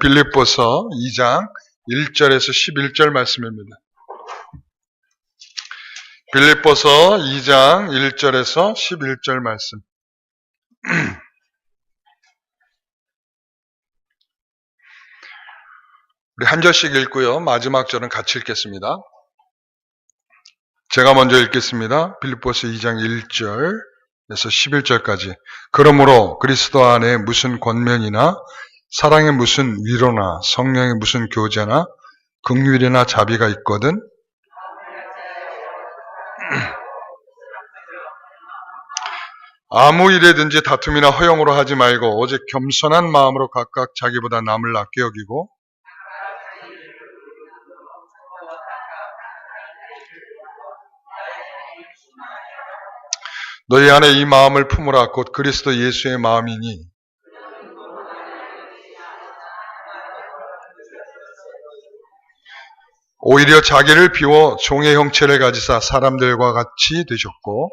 빌립보서 2장 1절에서 11절 말씀입니다. 빌립보서 2장 1절에서 11절 말씀. 우리 한 절씩 읽고요. 마지막 절은 같이 읽겠습니다. 제가 먼저 읽겠습니다. 빌립보서 2장 1절에서 11절까지. 그러므로 그리스도 안에 무슨 권면이나 사랑의 무슨 위로나 성령의 무슨 교제나 긍휼이나 자비가 있거든 아무 일에든지 다툼이나 허용으로 하지 말고 오직 겸손한 마음으로 각각 자기보다 남을 낫게 여기고 너희 안에 이 마음을 품으라. 곧 그리스도 예수의 마음이니 오히려 자기를 비워 종의 형체를 가지사 사람들과 같이 되셨고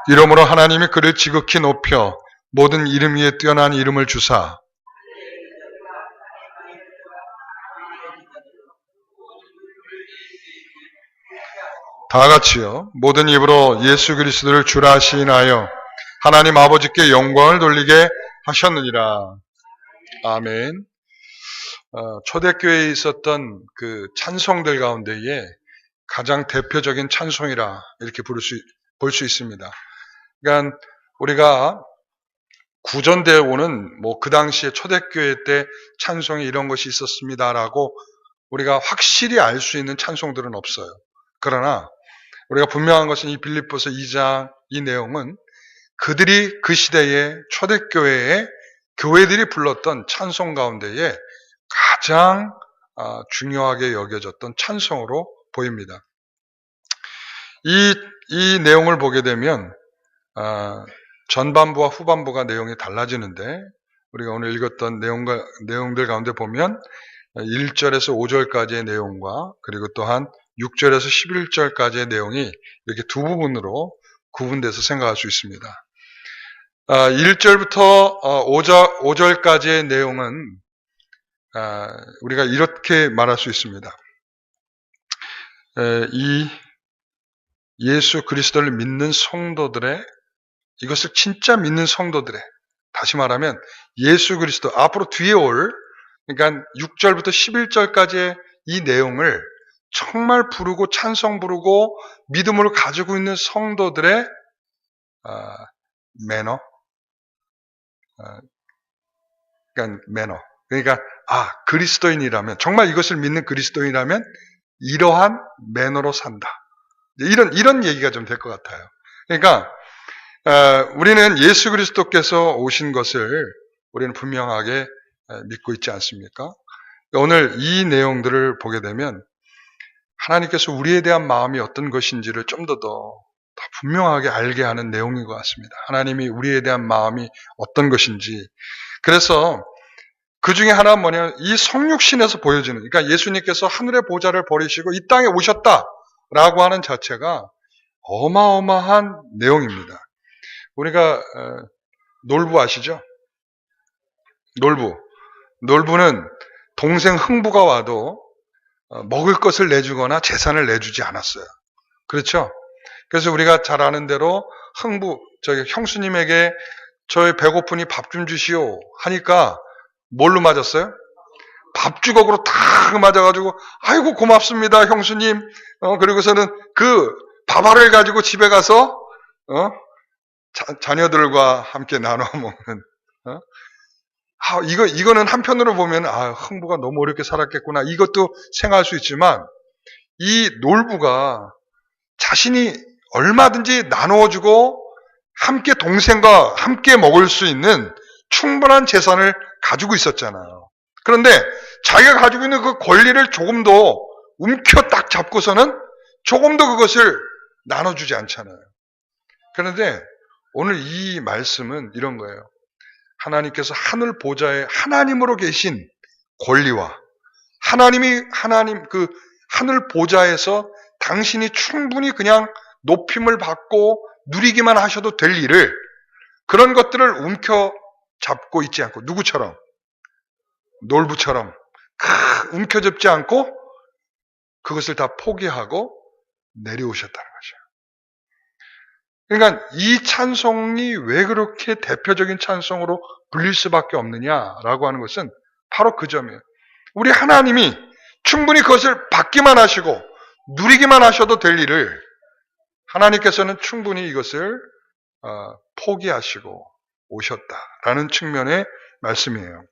이러므로 하나님이 그를 지극히 높여 모든 이름 위에 뛰어난 이름을 주사 다 같이요. 모든 입으로 예수 그리스도를 주라 시인하여 하나님 아버지께 영광을 돌리게 하셨느니라. 아멘. 초대교회에 있었던 그 찬송들 가운데에 가장 대표적인 찬송이라 이렇게 볼 수 있습니다. 그러니까 우리가 구전되어 오는 그 당시에 초대교회 때 찬송이 이런 것이 있었습니다라고 우리가 확실히 알 수 있는 찬송들은 없어요. 그러나 우리가 분명한 것은 이 빌립보서 2장 이 내용은 그들이 그 시대에 초대교회의 교회들이 불렀던 찬송 가운데에 가장 중요하게 여겨졌던 찬송으로 보입니다. 이 내용을 보게 되면 전반부와 후반부가 내용이 달라지는데 우리가 오늘 읽었던 내용들 가운데 보면 1절에서 5절까지의 내용과 그리고 또한 6절에서 11절까지의 내용이 이렇게 두 부분으로 구분돼서 생각할 수 있습니다. 1절부터 5절까지의 내용은 우리가 이렇게 말할 수 있습니다. 이 예수 그리스도를 믿는 성도들의 이것을 진짜 믿는 성도들의 다시 말하면 예수 그리스도 앞으로 뒤에 올 그러니까 6절부터 11절까지의 이 내용을 정말 부르고 찬송 부르고 믿음으로 가지고 있는 성도들의 매너 그러니까 그리스도인이라면 정말 이것을 믿는 그리스도인이라면 이러한 매너로 산다. 이런 얘기가 좀 될 것 같아요. 그러니까 우리는 예수 그리스도께서 오신 것을 우리는 분명하게 믿고 있지 않습니까? 오늘 이 내용들을 보게 되면 하나님께서 우리에 대한 마음이 어떤 것인지를 좀 더 분명하게 알게 하는 내용인 것 같습니다. 하나님이 우리에 대한 마음이 어떤 것인지. 그래서 그 중에 하나는 뭐냐면 이 성육신에서 보여지는 그러니까 예수님께서 하늘의 보좌를 버리시고 이 땅에 오셨다라고 하는 자체가 어마어마한 내용입니다. 우리가 놀부 아시죠? 놀부는 동생 흥부가 와도 먹을 것을 내주거나 재산을 내주지 않았어요. 그렇죠? 그래서 우리가 잘 아는 대로 형수님에게 저희 배고프니 밥 좀 주시오 하니까 뭘로 맞았어요? 밥주걱으로 탁 맞아가지고 아이고 고맙습니다 형수님. 그리고서는 그 밥알을 가지고 집에 가서 자녀들과 함께 나눠 먹는. 이거는 한편으로 보면 흥부가 너무 어렵게 살았겠구나 이것도 생각할 수 있지만 이 놀부가 자신이 얼마든지 나누어주고 함께 동생과 함께 먹을 수 있는 충분한 재산을 가지고 있었잖아요. 그런데 자기가 가지고 있는 그 권리를 조금 더 움켜 딱 잡고서는 조금 더 그것을 나눠주지 않잖아요. 그런데 오늘 이 말씀은 이런 거예요. 하나님께서 하늘 보좌에 하나님으로 계신 권리와 하나님 그 하늘 보좌에서 당신이 충분히 그냥 높임을 받고 누리기만 하셔도 될 일을, 그런 것들을 움켜잡고 있지 않고, 누구처럼? 놀부처럼 움켜잡지 않고 그것을 다 포기하고 내려오셨다는 거죠. 그러니까 이 찬송이 왜 그렇게 대표적인 찬송으로 불릴 수밖에 없느냐라고 하는 것은 바로 그 점이에요. 우리 하나님이 충분히 그것을 받기만 하시고 누리기만 하셔도 될 일을 하나님께서는 충분히 이것을 포기하시고 오셨다라는 측면의 말씀이에요.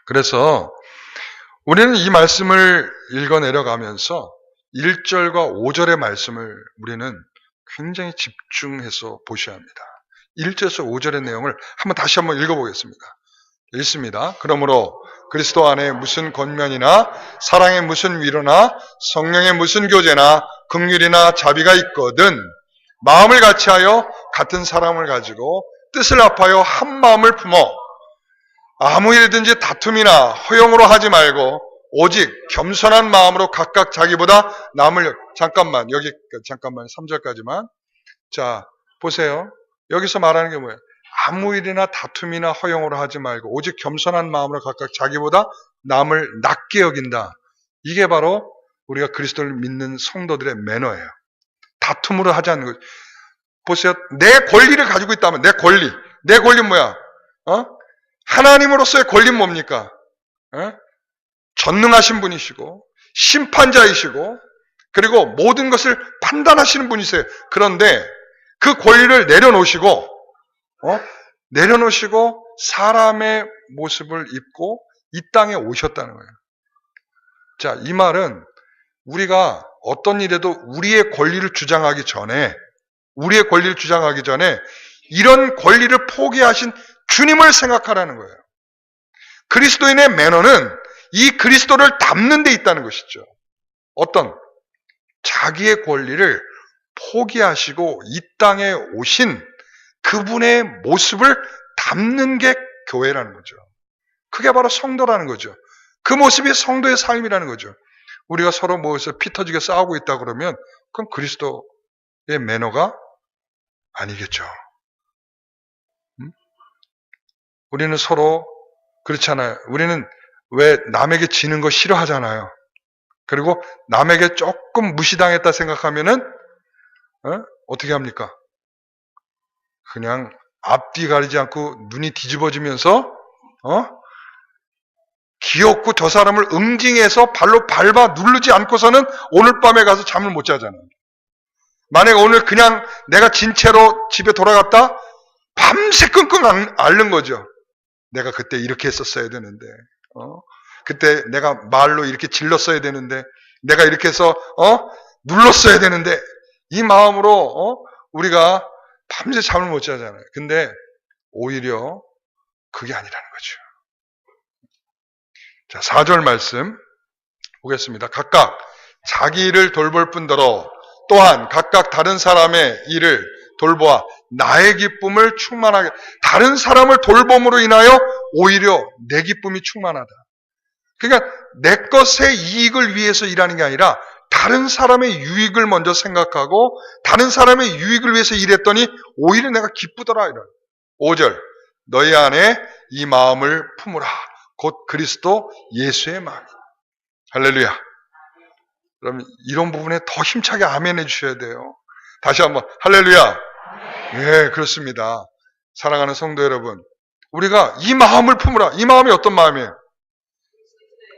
그래서 우리는 이 말씀을 읽어내려가면서 1절과 5절의 말씀을 우리는 굉장히 집중해서 보셔야 합니다. 1절에서 5절의 내용을 다시 한번 읽어보겠습니다. 읽습니다. 그러므로 그리스도 안에 무슨 권면이나 사랑의 무슨 위로나 성령의 무슨 교제나 긍휼이나 자비가 있거든 마음을 같이하여 같은 사랑을 가지고 뜻을 합하여 한 마음을 품어 아무 일든지 다툼이나 허용으로 하지 말고 오직 겸손한 마음으로 각각 자기보다 남을, 잠깐만 3절까지만. 자, 보세요. 여기서 말하는 게 뭐예요? 아무 일이나 다툼이나 허용으로 하지 말고 오직 겸손한 마음으로 각각 자기보다 남을 낮게 여긴다. 이게 바로 우리가 그리스도를 믿는 성도들의 매너예요. 다툼으로 하지 않는 거죠. 보세요. 내 권리를 가지고 있다면 내 권리 뭐야? 하나님으로서의 권리는 뭡니까? 전능하신 분이시고 심판자이시고 그리고 모든 것을 판단하시는 분이세요. 그런데 그 권리를 내려놓으시고 사람의 모습을 입고 이 땅에 오셨다는 거예요. 자, 이 말은 우리가 어떤 일에도 우리의 권리를 주장하기 전에 이런 권리를 포기하신 주님을 생각하라는 거예요. 그리스도인의 매너는 이 그리스도를 닮는 데 있다는 것이죠. 어떤 자기의 권리를 포기하시고 이 땅에 오신 그분의 모습을 닮는 게 교회라는 거죠. 그게 바로 성도라는 거죠. 그 모습이 성도의 삶이라는 거죠. 우리가 서로 모여서 피 터지게 싸우고 있다 그러면 그건 그리스도의 매너가 아니겠죠. 우리는 서로 그렇잖아요. 우리는 왜 남에게 지는 거 싫어하잖아요. 그리고 남에게 조금 무시당했다 생각하면은 어떻게 합니까? 그냥 앞뒤 가리지 않고 눈이 뒤집어지면서 귀엽고 저 사람을 응징해서 발로 밟아 누르지 않고서는 오늘 밤에 가서 잠을 못 자잖아요. 만약에 오늘 그냥 내가 진 채로 집에 돌아갔다 밤새 끙끙 앓는 거죠. 내가 그때 이렇게 했었어야 되는데 그때 내가 말로 이렇게 질렀어야 되는데 내가 이렇게 해서 눌렀어야 되는데 이 마음으로 우리가 밤새 잠을 못 자잖아요. 근데 오히려 그게 아니라는 거죠. 자, 4절 말씀 보겠습니다. 각각 자기 일을 돌볼 뿐더러 또한 각각 다른 사람의 일을 돌보아 나의 기쁨을 충만하게, 다른 사람을 돌봄으로 인하여 오히려 내 기쁨이 충만하다. 그러니까 내 것의 이익을 위해서 일하는 게 아니라 다른 사람의 유익을 먼저 생각하고 다른 사람의 유익을 위해서 일했더니 오히려 내가 기쁘더라. 이런 5절 너희 안에 이 마음을 품으라. 곧 그리스도 예수의 마음. 할렐루야. 그럼 이런 부분에 더 힘차게 아멘 해주셔야 돼요. 다시 한번 할렐루야. 예, 그렇습니다. 사랑하는 성도 여러분, 우리가 이 마음을 품으라. 이 마음이 어떤 마음이에요?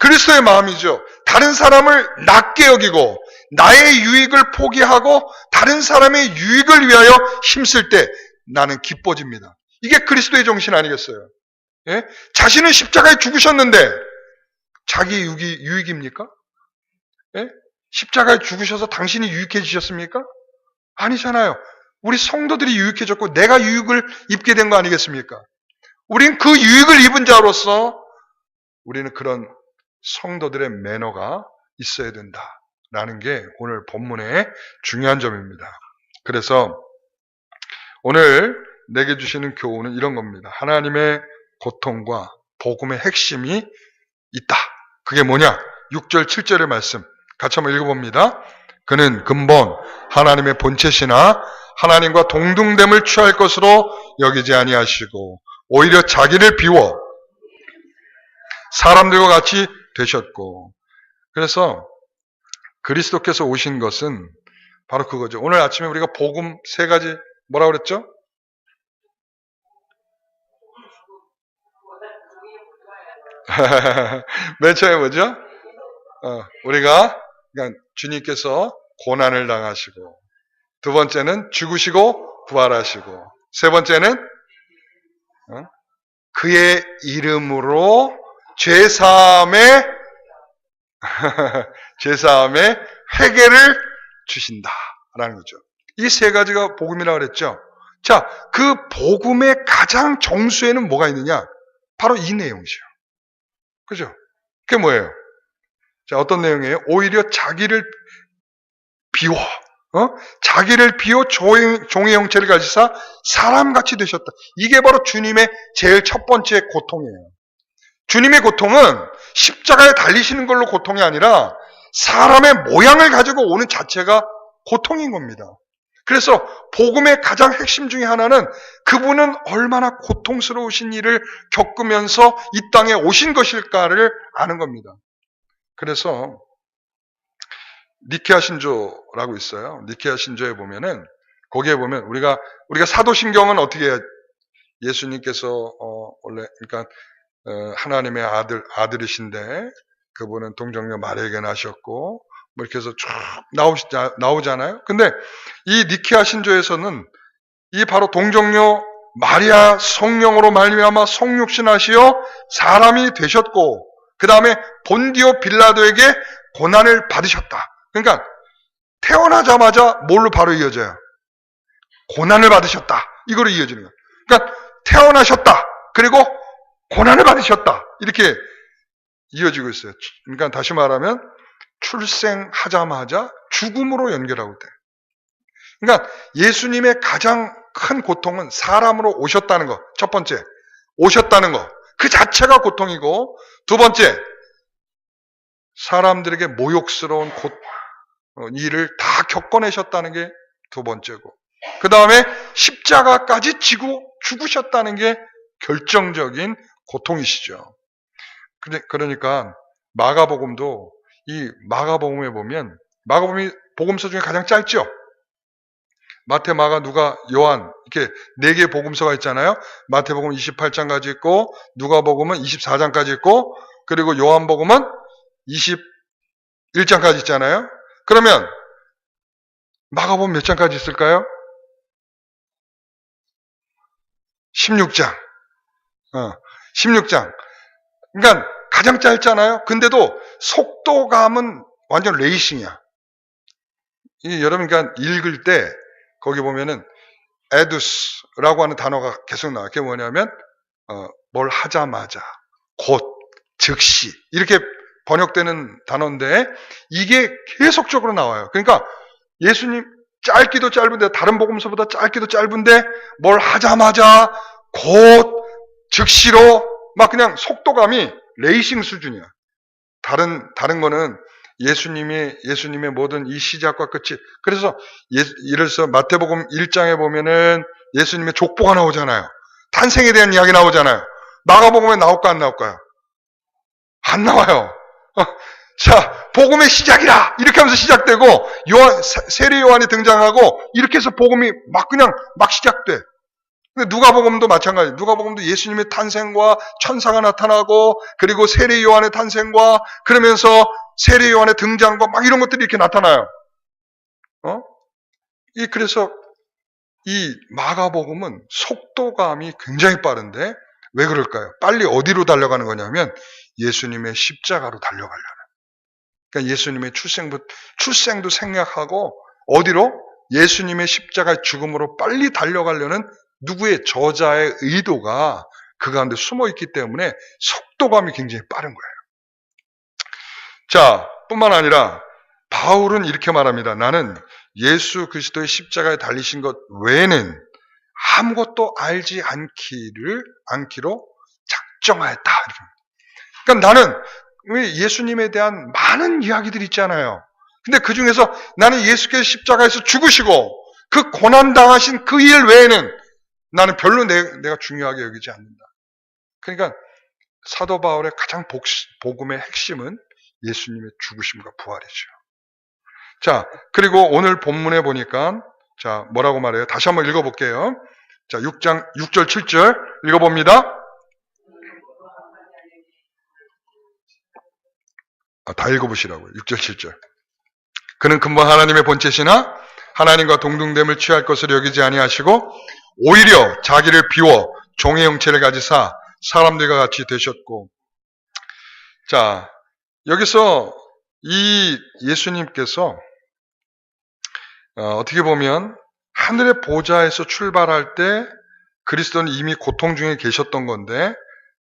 그리스도의 마음이죠. 다른 사람을 낮게 여기고 나의 유익을 포기하고 다른 사람의 유익을 위하여 힘쓸 때 나는 기뻐집니다. 이게 그리스도의 정신 아니겠어요? 예? 자신은 십자가에 죽으셨는데 자기 유익입니까? 예? 십자가에 죽으셔서 당신이 유익해지셨습니까? 아니잖아요. 우리 성도들이 유익해졌고 내가 유익을 입게 된 거 아니겠습니까? 우린 그 유익을 입은 자로서 우리는 그런 성도들의 매너가 있어야 된다라는 게 오늘 본문의 중요한 점입니다. 그래서 오늘 내게 주시는 교훈은 이런 겁니다. 하나님의 고통과 복음의 핵심이 있다. 그게 뭐냐? 6절, 7절의 말씀 같이 한번 읽어봅니다. 그는 근본 하나님의 본체시나 하나님과 동등됨을 취할 것으로 여기지 아니하시고 오히려 자기를 비워 사람들과 같이 되셨고, 그래서 그리스도께서 오신 것은 바로 그거죠. 오늘 아침에 우리가 복음 세 가지 뭐라고 그랬죠? 맨 처음에 뭐죠? 우리가 그러니까 주님께서 고난을 당하시고, 두 번째는 죽으시고 부활하시고, 세 번째는 그의 이름으로 죄사함의 회개를 주신다라는 거죠. 이 세 가지가 복음이라고 그랬죠. 자, 그 복음의 가장 정수에는 뭐가 있느냐? 바로 이 내용이죠. 그죠? 그게 뭐예요? 자, 어떤 내용이에요? 오히려 자기를 비워, 자기를 비워 종의 형체를 가지사 사람같이 되셨다. 이게 바로 주님의 제일 첫 번째 고통이에요. 주님의 고통은 십자가에 달리시는 걸로 고통이 아니라 사람의 모양을 가지고 오는 자체가 고통인 겁니다. 그래서 복음의 가장 핵심 중에 하나는 그분은 얼마나 고통스러우신 일을 겪으면서 이 땅에 오신 것일까를 아는 겁니다. 그래서 니케아 신조라고 있어요. 니케아 신조에 보면은, 거기에 보면 우리가 사도신경은 어떻게 해요? 예수님께서 원래 그러니까 하나님의 아들이신데 그분은 동정녀 마리아에게 나셨고 뭐 이렇게 해서 쭉 나오잖아요. 근데 이 니케아 신조에서는 이 바로 동정녀 마리아 성령으로 말미암아 성육신하시어 사람이 되셨고, 그 다음에 본디오 빌라도에게 고난을 받으셨다. 그러니까 태어나자마자 뭘로 바로 이어져요? 고난을 받으셨다. 이거로 이어지는 거예요. 그러니까 태어나셨다. 그리고 고난을 받으셨다. 이렇게 이어지고 있어요. 그러니까 다시 말하면 출생하자마자 죽음으로 연결하고 돼요. 그러니까 예수님의 가장 큰 고통은 사람으로 오셨다는 거. 첫 번째, 오셨다는 거. 그 자체가 고통이고, 두 번째, 사람들에게 모욕스러운 일을 다 겪어내셨다는 게 두 번째고, 그 다음에 십자가까지 지고 죽으셨다는 게 결정적인 고통이시죠. 그러니까 마가복음도, 이 마가복음에 보면, 마가복음이 복음서 중에 가장 짧죠. 마태, 마가, 누가, 요한 이렇게 4개의 복음서가 있잖아요. 마태복음 28장까지 있고, 누가복음은 24장까지 있고, 그리고 요한복음은 21장까지 있잖아요. 그러면 마가복음 몇 장까지 있을까요? 16장. 16장. 그러니까 가장 짧잖아요. 근데도 속도감은 완전 레이싱이야. 여러분, 그러니까 읽을 때 거기 보면은 에두스라고 하는 단어가 계속 나와요. 그게 뭐냐면 뭘 하자마자, 곧, 즉시 이렇게 번역되는 단어인데 이게 계속적으로 나와요. 그러니까 예수님 짧기도 짧은데, 다른 복음서보다 짧기도 짧은데 뭘 하자마자, 곧, 즉시로 막 그냥 속도감이 레이싱 수준이야. 다른 거는 예수님의 모든 이 시작과 끝이. 그래서 예를 들어서 마태복음 1장에 보면은 예수님의 족보가 나오잖아요. 탄생에 대한 이야기 나오잖아요. 마가복음에 나올까 안 나올까요? 안 나와요. 자, 복음의 시작이라 이렇게 하면서 시작되고, 세례 요한이 등장하고 이렇게 해서 복음이 막 시작돼. 근데 누가복음도 마찬가지. 누가복음도 예수님의 탄생과 천사가 나타나고, 그리고 세례 요한의 탄생과, 그러면서 세례 요한의 등장과 막 이런 것들이 이렇게 나타나요. 그래서 이 마가복음은 속도감이 굉장히 빠른데 왜 그럴까요? 빨리 어디로 달려가는 거냐면 예수님의 십자가로 달려가려는. 그러니까 예수님의 출생도 생략하고 어디로? 예수님의 십자가의 죽음으로 빨리 달려가려는 누구의, 저자의 의도가 그 가운데 숨어 있기 때문에 속도감이 굉장히 빠른 거예요. 자, 뿐만 아니라 바울은 이렇게 말합니다. 나는 예수 그리스도의 십자가에 달리신 것 외에는 아무것도 알지 않기로 작정하였다. 그러니까 나는 예수님에 대한 많은 이야기들이 있잖아요. 근데 그 중에서 나는 예수께서 십자가에서 죽으시고, 그 고난당하신 그 일 외에는 나는 별로 내가 중요하게 여기지 않는다. 그러니까 사도 바울의 가장 복음의 핵심은 예수님의 죽으심과 부활이죠. 자, 그리고 오늘 본문에 보니까 자, 뭐라고 말해요? 다시 한번 읽어볼게요. 자, 6장 6절 7절 읽어봅니다. 다 읽어보시라고요. 6절 7절. 그는 금방 하나님의 본체시나 하나님과 동등됨을 취할 것을 여기지 아니하시고 오히려 자기를 비워 종의 형체를 가지사 사람들과 같이 되셨고. 자, 여기서 이 예수님께서 어떻게 보면 하늘의 보좌에서 출발할 때 그리스도는 이미 고통 중에 계셨던 건데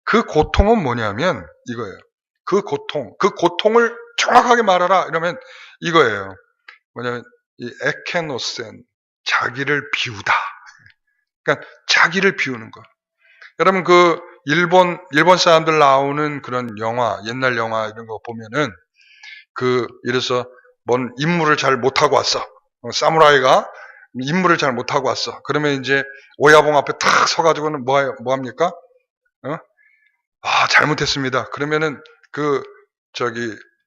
그 고통은 뭐냐면 이거예요. 그 고통을 정확하게 말하라 이러면 이거예요. 뭐냐면 이 에케노센, 자기를 비우다. 그러니까 자기를 비우는 거. 여러분 그 일본 사람들 나오는 그런 영화, 옛날 영화 이런 거 보면은 이래서 뭔 임무를 잘 못하고 왔어. 사무라이가 임무를 잘 못하고 왔어. 그러면 이제 오야봉 앞에 탁 서가지고는 뭐 합니까? 잘못했습니다. 그러면은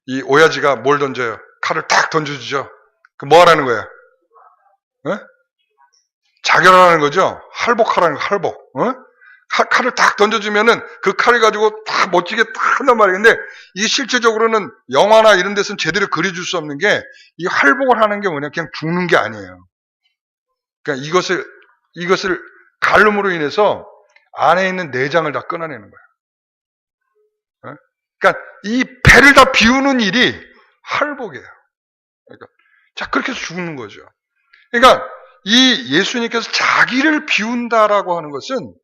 이 오야지가 뭘 던져요? 칼을 탁 던져주죠. 뭐 하라는 거예요? 자결하라는 거죠? 할복하라는 거, 할복. 칼을 딱 던져주면은 그 칼을 가지고 딱 멋지게 딱 한단 말이에요. 근데 이게 실제적으로는 영화나 이런 데서는 제대로 그려줄 수 없는 게 이 할복을 하는 게 뭐냐? 그냥 죽는 게 아니에요. 그러니까 이것을 갈름으로 인해서 안에 있는 내장을 다 끊어내는 거예요. 그러니까 이 배를 다 비우는 일이 할복이에요. 그러니까 자, 그렇게 해서 죽는 거죠. 그러니까 이 예수님께서 자기를 비운다라고 하는 것은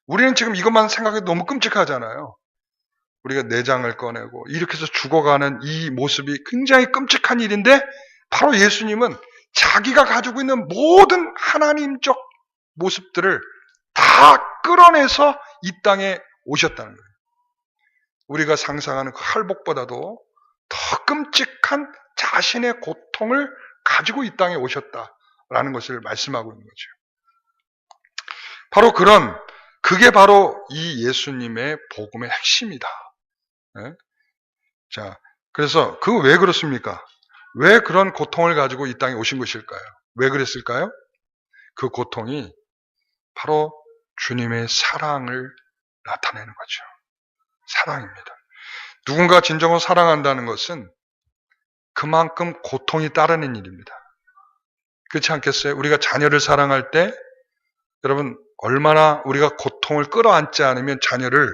우리는 지금 이것만 생각해도 너무 끔찍하잖아요. 우리가 내장을 꺼내고 이렇게 해서 죽어가는 이 모습이 굉장히 끔찍한 일인데 바로 예수님은 자기가 가지고 있는 모든 하나님적 모습들을 다 끌어내서 이 땅에 오셨다는 거예요. 우리가 상상하는 그 할복보다도 더 끔찍한 자신의 고통을 가지고 이 땅에 오셨다라는 것을 말씀하고 있는 거죠. 바로 그게 바로 이 예수님의 복음의 핵심이다. 네? 자, 그래서 왜 그렇습니까? 왜 그런 고통을 가지고 이 땅에 오신 것일까요? 왜 그랬을까요? 그 고통이 바로 주님의 사랑을 나타내는 거죠. 사랑입니다. 누군가 진정으로 사랑한다는 것은 그만큼 고통이 따르는 일입니다. 그렇지 않겠어요? 우리가 자녀를 사랑할 때 여러분 얼마나 우리가 고통을 끌어안지 않으면 자녀를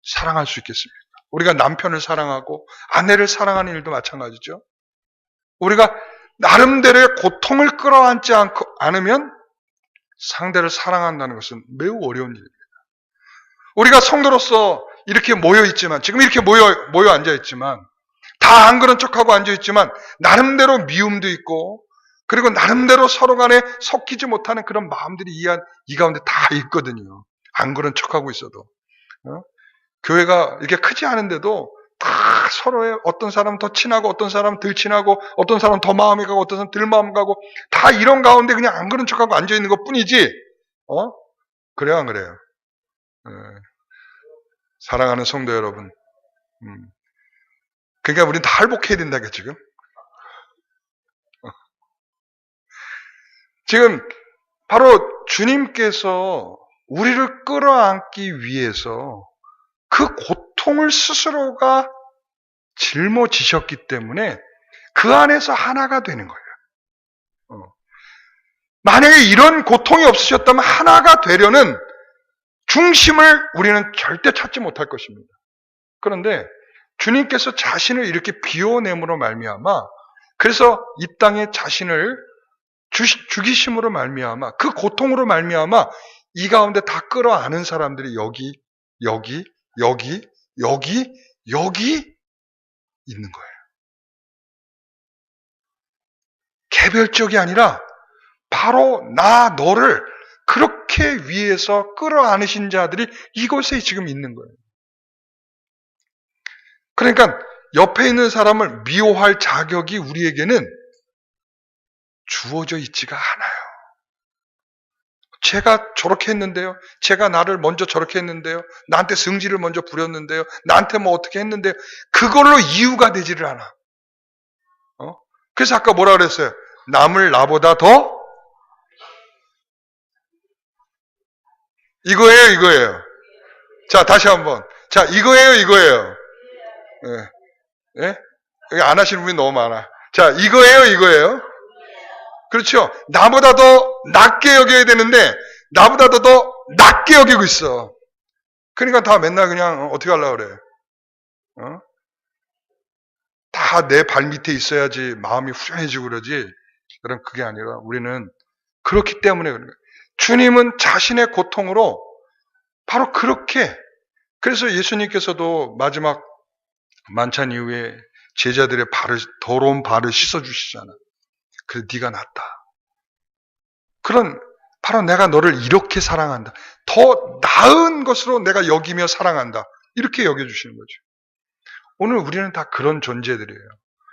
사랑할 수 있겠습니까? 우리가 남편을 사랑하고 아내를 사랑하는 일도 마찬가지죠. 우리가 나름대로의 고통을 끌어안지 않으면 상대를 사랑한다는 것은 매우 어려운 일입니다. 우리가 성도로서 이렇게 모여있지만, 지금 이렇게 모여 앉아있지만, 다 안 그런 척하고 앉아있지만, 나름대로 미움도 있고, 그리고 나름대로 서로 간에 섞이지 못하는 그런 마음들이 이 가운데 다 있거든요. 안 그런 척하고 있어도. 교회가 이렇게 크지 않은데도 다 서로의 어떤 사람은 더 친하고 어떤 사람은 덜 친하고 어떤 사람은 더 마음이 가고 어떤 사람은 덜 마음 가고 다 이런 가운데 그냥 안 그런 척하고 앉아있는 것 뿐이지. 그래요 안 그래요? 사랑하는 성도 여러분. 그러니까 우리는 다 할복해야 된다겠죠, 지금. 지금 바로 주님께서 우리를 끌어안기 위해서 그 고통을 스스로가 짊어지셨기 때문에 그 안에서 하나가 되는 거예요. 만약에 이런 고통이 없으셨다면 하나가 되려는 중심을 우리는 절대 찾지 못할 것입니다. 그런데 주님께서 자신을 이렇게 비워냄으로 말미암아 그래서 이 땅에 자신을 죽이심으로 말미암아 그 고통으로 말미암아 이 가운데 다 끌어안은 사람들이 여기 있는 거예요. 개별적이 아니라 바로 너를 그렇게 위해서 끌어안으신 자들이 이곳에 지금 있는 거예요. 그러니까 옆에 있는 사람을 미워할 자격이 우리에게는 주어져 있지가 않아요. 제가 저렇게 했는데요. 제가 나를 먼저 저렇게 했는데요. 나한테 승질을 먼저 부렸는데요. 나한테 뭐 어떻게 했는데요. 그걸로 이유가 되지를 않아. 그래서 아까 뭐라 그랬어요? 남을 나보다 더 이거예요. 자, 다시 한번. 자, 이거예요. 예? 예? 여기 안 하시는 분이 너무 많아. 자, 이거예요. 그렇죠. 나보다 더 낮게 여겨야 되는데 나보다 더 낮게 여기고 있어. 그러니까 다 맨날 그냥 어떻게 하려고 그래. 다 내 발 밑에 있어야지 마음이 후련해지고 그러지. 그런 그게 아니라 우리는 그렇기 때문에 그런 거예요. 주님은 자신의 고통으로 바로 그렇게, 그래서 예수님께서도 마지막 만찬 이후에 제자들의 더러운 발을 씻어주시잖아. 그래, 네가 낫다. 그런, 바로 내가 너를 이렇게 사랑한다. 더 나은 것으로 내가 여기며 사랑한다. 이렇게 여겨주시는 거죠. 오늘 우리는 다 그런 존재들이에요.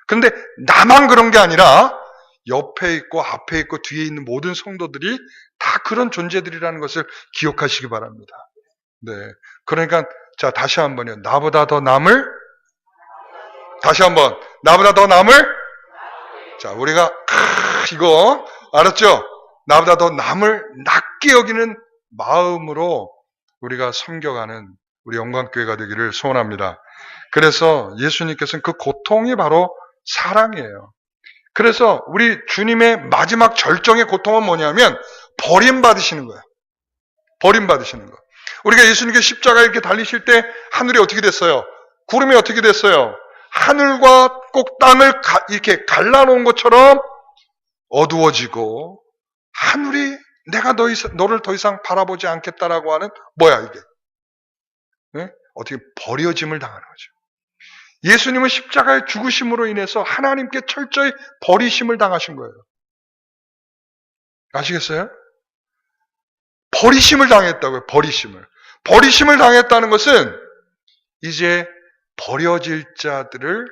그런데 나만 그런 게 아니라 옆에 있고 앞에 있고 뒤에 있는 모든 성도들이 다 그런 존재들이라는 것을 기억하시기 바랍니다. 네. 그러니까, 자, 다시 한번요. 나보다 더 남을, 다시 한번. 나보다 더 남을, 자, 우리가, 이거, 알았죠? 나보다 더 남을 낮게 여기는 마음으로 우리가 섬겨가는 우리 영광교회가 되기를 소원합니다. 그래서 예수님께서는 그 고통이 바로 사랑이에요. 그래서 우리 주님의 마지막 절정의 고통은 뭐냐면 버림받으시는 거예요. 버림받으시는 거. 우리가 예수님께 십자가 이렇게 달리실 때 하늘이 어떻게 됐어요? 구름이 어떻게 됐어요? 하늘과 꼭 땅을 이렇게 갈라놓은 것처럼 어두워지고 하늘이 내가 너를 더 이상 바라보지 않겠다라고 하는 뭐야 이게? 네? 어떻게 버려짐을 당하는 거죠. 예수님은 십자가의 죽으심으로 인해서 하나님께 철저히 버리심을 당하신 거예요. 아시겠어요? 버리심을 당했다고요. 버리심을 당했다는 것은 이제 버려질 자들을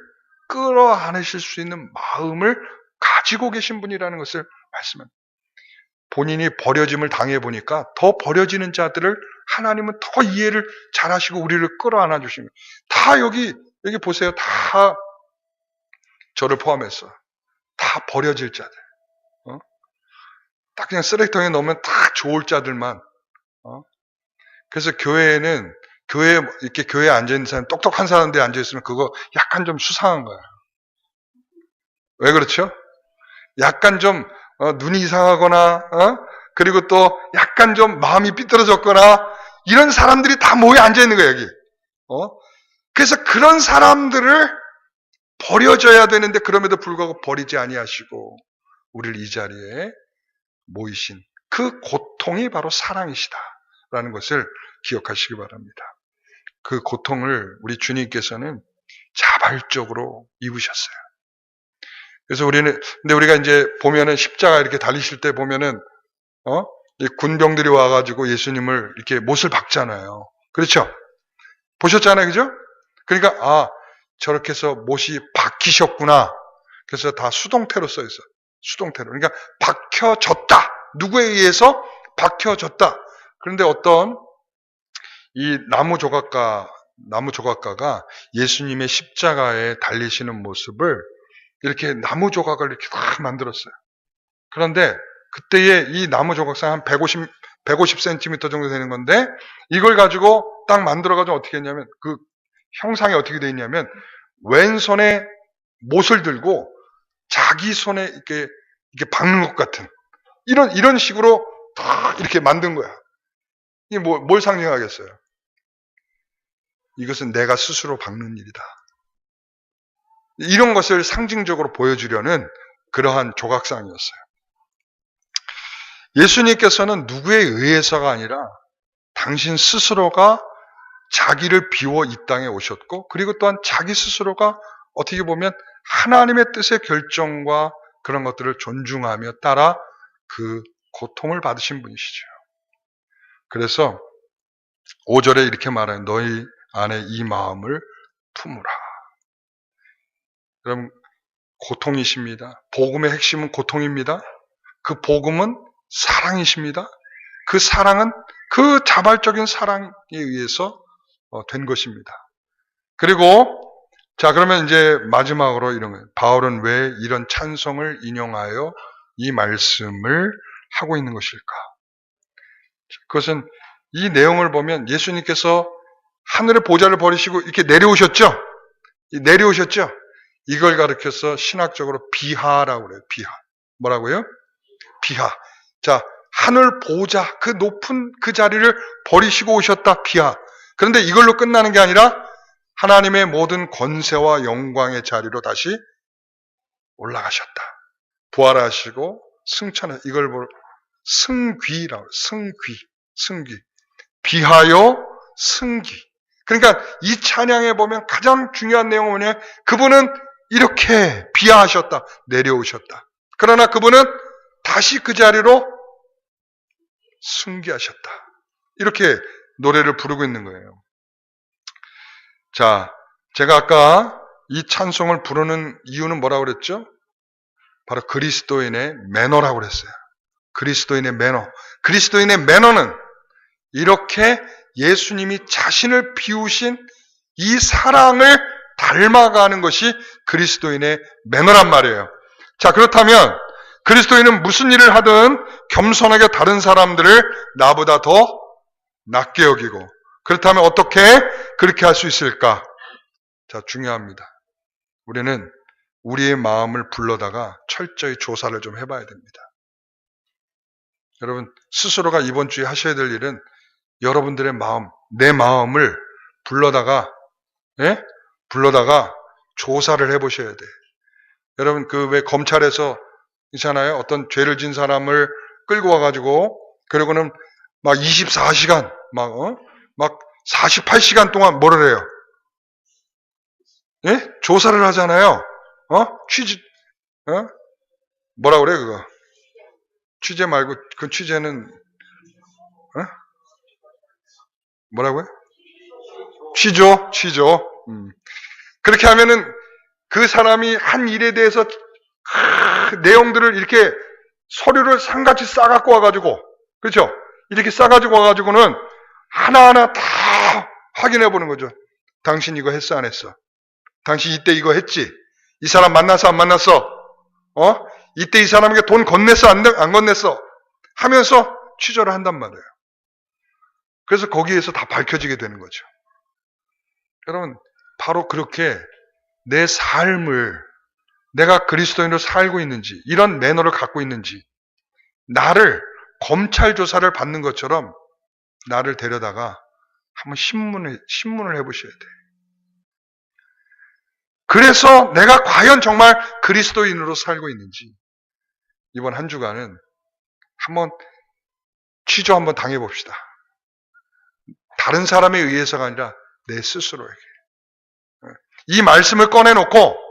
끌어안으실 수 있는 마음을 가지고 계신 분이라는 것을 말씀합니다. 본인이 버려짐을 당해보니까 더 버려지는 자들을 하나님은 더 이해를 잘하시고 우리를 끌어안아 주십니다. 다 여기 보세요. 다 저를 포함해서 다 버려질 자들. 딱 그냥 쓰레기통에 넣으면 딱 좋을 자들만. 그래서 교회에 앉아있는 사람, 똑똑한 사람들이 앉아있으면 그거 약간 좀 수상한 거야. 왜 그렇죠? 약간 좀 눈이 이상하거나 그리고 또 약간 좀 마음이 삐뚤어졌거나 이런 사람들이 다 모여 앉아있는 거야 여기. 그래서 그런 사람들을 버려져야 되는데 그럼에도 불구하고 버리지 아니하시고 우리를 이 자리에 모이신 그 고통이 바로 사랑이시다라는 것을 기억하시기 바랍니다. 그 고통을 우리 주님께서는 자발적으로 입으셨어요. 그래서 근데 우리가 이제 보면은 십자가 이렇게 달리실 때 보면은, 이 군병들이 와가지고 예수님을 이렇게 못을 박잖아요. 그렇죠? 보셨잖아요. 그죠? 그러니까, 저렇게 해서 못이 박히셨구나. 그래서 다 수동태로 써있어요. 수동태로. 그러니까 박혀졌다. 누구에 의해서 박혀졌다. 그런데 어떤 이 나무 조각가가 예수님의 십자가에 달리시는 모습을 이렇게 나무 조각을 이렇게 다 만들었어요. 그런데 그때에 이 나무 조각상 한 150cm 정도 되는 건데 이걸 가지고 딱 만들어가지고 어떻게 했냐면 그 형상이 어떻게 되어 있냐면 왼손에 못을 들고 자기 손에 이렇게 박는 것 같은 이런 식으로 다 이렇게 만든 거야. 이게 뭘 상징하겠어요? 이것은 내가 스스로 박는 일이다. 이런 것을 상징적으로 보여주려는 그러한 조각상이었어요. 예수님께서는 누구에 의해서가 아니라 당신 스스로가 자기를 비워 이 땅에 오셨고 그리고 또한 자기 스스로가 어떻게 보면 하나님의 뜻의 결정과 그런 것들을 존중하며 따라 그 고통을 받으신 분이시죠. 그래서 5절에 이렇게 말해요. 너희 안에 이 마음을 품으라. 그럼 고통이십니다. 복음의 핵심은 고통입니다. 그 복음은 사랑이십니다. 그 사랑은 그 자발적인 사랑에 의해서 된 것입니다. 그리고 자, 그러면 이제 마지막으로 이런 거예요. 바울은 왜 이런 찬송을 인용하여 이 말씀을 하고 있는 것일까? 그것은 이 내용을 보면 예수님께서 하늘의 보좌를 버리시고 이렇게 내려오셨죠? 내려오셨죠? 이걸 가리켜서 신학적으로 비하라고 그래요. 비하. 뭐라고요? 비하. 자, 하늘 보좌, 그 높은 그 자리를 버리시고 오셨다. 비하. 그런데 이걸로 끝나는 게 아니라 하나님의 모든 권세와 영광의 자리로 다시 올라가셨다. 부활하시고 승천하, 이걸 승귀라고 해요. 승귀. 비하여 승기. 그러니까 이 찬양에 보면 가장 중요한 내용은 뭐냐? 그분은 이렇게 비하하셨다. 내려오셨다. 그러나 그분은 다시 그 자리로 승귀하셨다. 이렇게 노래를 부르고 있는 거예요. 자, 제가 아까 이 찬송을 부르는 이유는 뭐라고 그랬죠? 바로 그리스도인의 매너라고 그랬어요. 그리스도인의 매너. 그리스도인의 매너는 이렇게 예수님이 자신을 비우신 이 사랑을 닮아가는 것이 그리스도인의 매너란 말이에요. 자, 그렇다면 그리스도인은 무슨 일을 하든 겸손하게 다른 사람들을 나보다 더 낮게 여기고, 그렇다면 어떻게 그렇게 할 수 있을까? 자, 중요합니다. 우리는 우리의 마음을 불러다가 철저히 조사를 좀 해봐야 됩니다. 여러분, 스스로가 이번 주에 하셔야 될 일은 여러분들의 마음, 내 마음을 불러다가 조사를 해보셔야 돼. 여러분, 왜 검찰에서 있잖아요. 어떤 죄를 진 사람을 끌고 와가지고, 그리고는 막 24시간, 막 48시간 동안 뭐를 해요? 예? 조사를 하잖아요. 뭐라 그래, 그거? 취재 말고, 그 취재는, 뭐라고요? 취조. 그렇게 하면은 그 사람이 한 일에 대해서 내용들을 이렇게 서류를 상같이 싸갖고 와가지고, 그렇죠? 이렇게 싸가지고 와가지고는 하나하나 다 확인해 보는 거죠. 당신 이거 했어, 안 했어? 당신 이때 이거 했지? 이 사람 만났어, 안 만났어? 이때 이 사람에게 돈 건넸어, 안 건넸어? 하면서 취조를 한단 말이에요. 그래서 거기에서 다 밝혀지게 되는 거죠. 여러분, 바로 그렇게 내 삶을 내가 그리스도인으로 살고 있는지, 이런 매너를 갖고 있는지, 나를 검찰 조사를 받는 것처럼 나를 데려다가 한번 신문을 해보셔야 돼요. 그래서 내가 과연 정말 그리스도인으로 살고 있는지, 이번 한 주간은 한번 취조 한번 당해봅시다. 다른 사람에 의해서가 아니라 내 스스로에게. 이 말씀을 꺼내놓고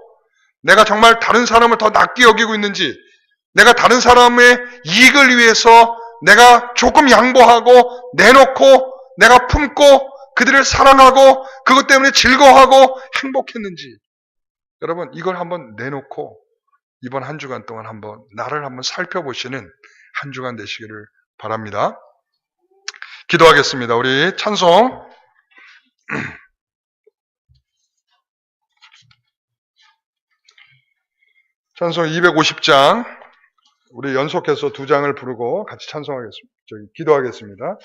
내가 정말 다른 사람을 더 낫게 여기고 있는지, 내가 다른 사람의 이익을 위해서 내가 조금 양보하고 내놓고 내가 품고 그들을 사랑하고 그것 때문에 즐거워하고 행복했는지, 여러분 이걸 한번 내놓고 이번 한 주간 동안 한번 나를 한번 살펴보시는 한 주간 되시기를 바랍니다. 기도하겠습니다. 우리 찬송 찬송 250장 우리 연속해서 2장을 부르고 같이 찬송하겠습니다. 기도하겠습니다.